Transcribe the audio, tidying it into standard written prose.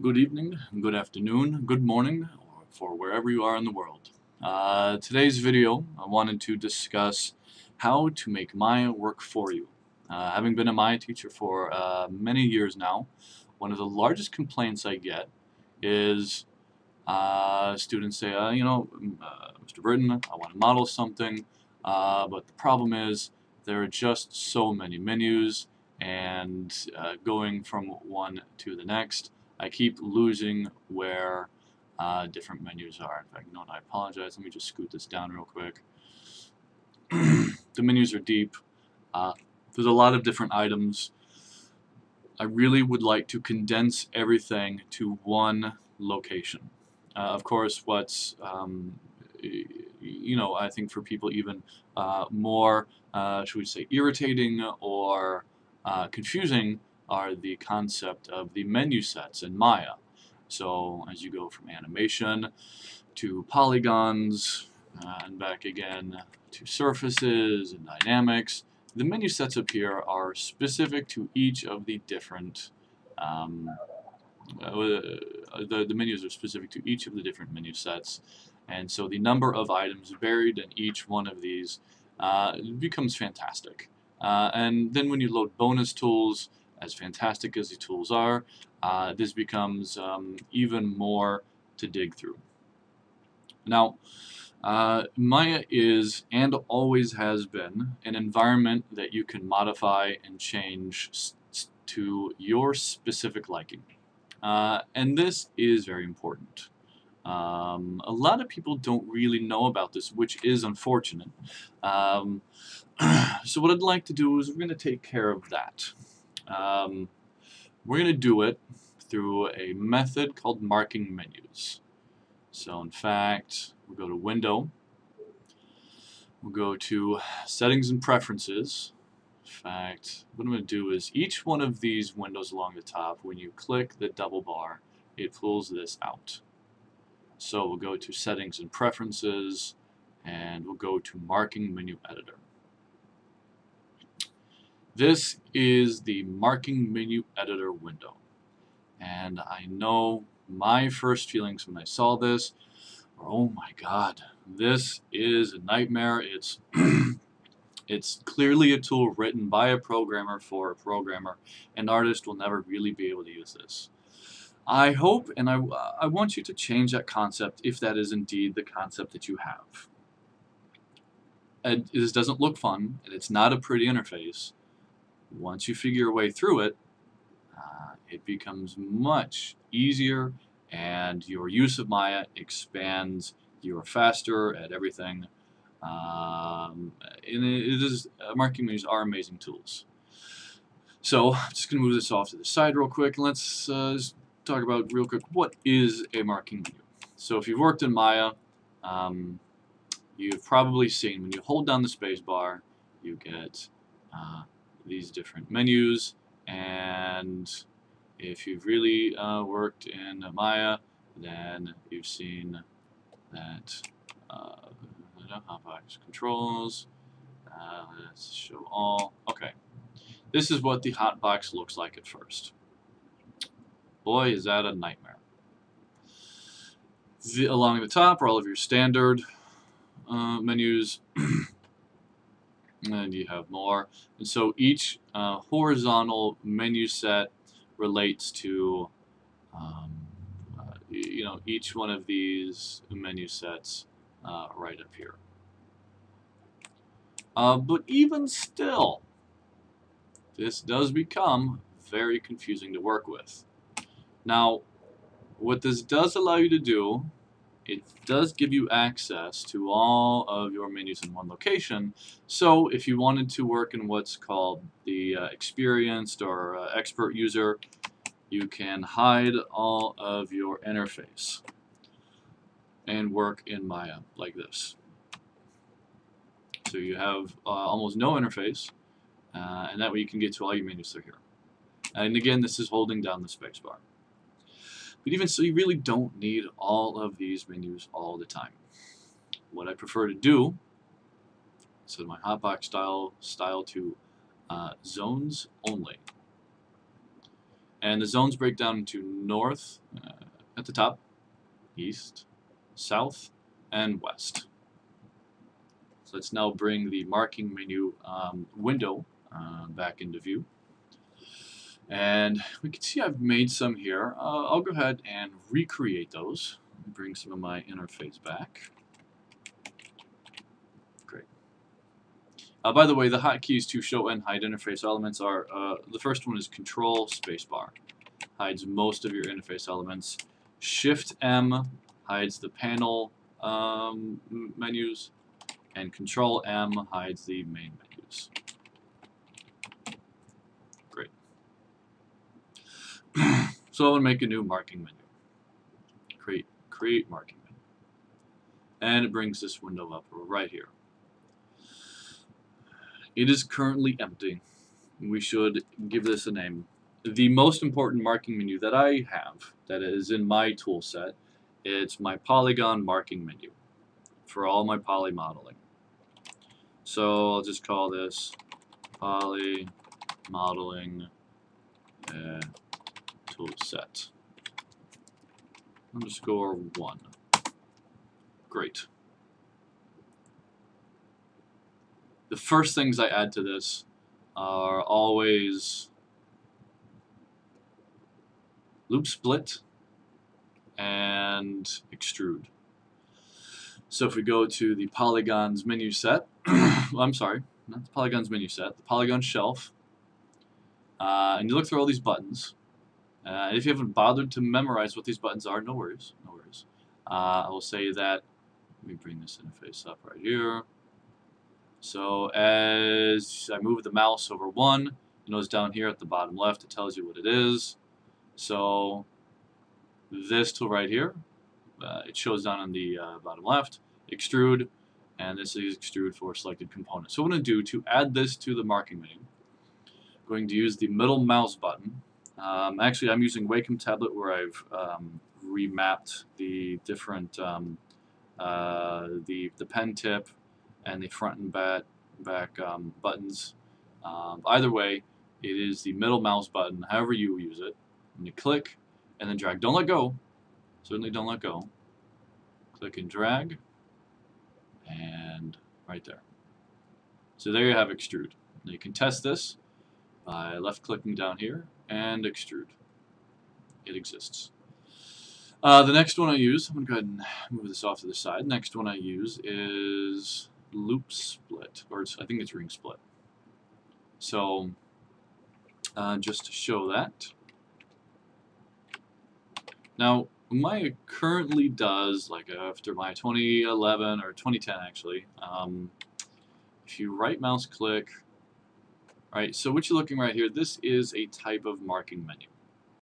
Good evening, good afternoon, good morning, or for wherever you are in the world. Today's video, I wanted to discuss how to make Maya work for you. Having been a Maya teacher for many years now, one of the largest complaints I get is students say, Mr. Britton, I want to model something, but the problem is there are just so many menus, and going from one to the next, I keep losing where different menus are. In fact, you know what, I apologize. Let me just scoot this down real quick. The menus are deep. There's a lot of different items. I really would like to condense everything to one location. Of course, what's I think for people even more, should we say, irritating or confusing are the concept of the menu sets in Maya. So as you go from animation to polygons and back again to surfaces and dynamics, the menu sets up here are specific to each of the different the menus are specific to each of the different menu sets, and so the number of items buried in each one of these becomes fantastic. And then when you load bonus tools, as fantastic as the tools are, this becomes even more to dig through. Now, Maya is, and always has been, an environment that you can modify and change to your specific liking. And this is very important. A lot of people don't really know about this, which is unfortunate. So what I'd like to do is we're going to take care of that. We're going to do it through a method called marking menus. So in fact, we'll go to Window, we'll go to Settings and Preferences. In fact, what I'm going to do is each one of these windows along the top, when you click the double bar, it pulls this out. So we'll go to Settings and Preferences, and we'll go to Marking Menu Editor. This is the Marking Menu Editor window. And I know my first feelings when I saw this were, oh my god, this is a nightmare. It's it's clearly a tool written by a programmer for a programmer. An artist will never really be able to use this. I hope and I want you to change that concept if that is indeed the concept that you have. And this doesn't look fun, and it's not a pretty interface. Once you figure your way through it, it becomes much easier, and your use of Maya expands. You're faster at everything. And marking menus are amazing tools. So I'm just going to move this off to the side real quick, and let's just talk about real quick what is a marking menu. So if you've worked in Maya, you've probably seen when you hold down the space bar, you get these different menus, and if you've really worked in Maya, then you've seen that Hotbox controls. Let's show all. Okay, this is what the Hotbox looks like at first. Boy, is that a nightmare. Along the top are all of your standard menus, and you have more. And so each horizontal menu set relates to each one of these menu sets right up here. But even still, this does become very confusing to work with. Now, what this does allow you to do, it does give you access to all of your menus in one location. So if you wanted to work in what's called the experienced or expert user, you can hide all of your interface and work in Maya like this. So you have almost no interface, and that way you can get to all your menus through here. And again, this is holding down the spacebar. But even so, you really don't need all of these menus all the time. What I prefer to do, set my Hotbox style to zones only. And the zones break down into north at the top, east, south, and west. So let's now bring the marking menu window back into view. And we can see I've made some here. I'll go ahead and recreate those. Bring some of my interface back. Great. By the way, the hotkeys to show and hide interface elements are, the first one is Control Spacebar. Hides most of your interface elements. Shift M hides the panel menus, and Control M hides the main menus. Great. So I'm going to make a new marking menu. Create marking menu. And it brings this window up right here. It is currently empty. We should give this a name. The most important marking menu that I have, that is in my tool set, it's my polygon marking menu for all my poly modeling. So I'll just call this poly modeling tool set. Underscore 1. Great. The first things I add to this are always loop split and extrude. So if we go to the polygons menu set, well, I'm sorry, not the polygons menu set, the polygon shelf, and you look through all these buttons. If you haven't bothered to memorize what these buttons are, no worries, no worries. I will say that, let me bring this interface up right here. So as I move the mouse over one, you notice down here at the bottom left it tells you what it is. So this tool right here, it shows down on the bottom left, extrude, and this is extrude for selected component. So what I'm going to do to add this to the marking menu, I'm going to use the middle mouse button. Actually, I'm using Wacom tablet where I've remapped the different the pen tip and the front and back buttons. Either way, it is the middle mouse button, however you use it. And you click and then drag. Don't let go. Certainly don't let go. Click and drag. And right there. So there you have extrude. Now you can test this by left clicking down here and extrude. It exists. The next one I use, I'm going to go ahead and move this off to the side. Next one I use is loop split, or I think it's ring split. So just to show that. Now, Maya currently does, like after my 2011 or 2010 actually, if you right mouse click, right, so what you're looking right here, this is a type of marking menu.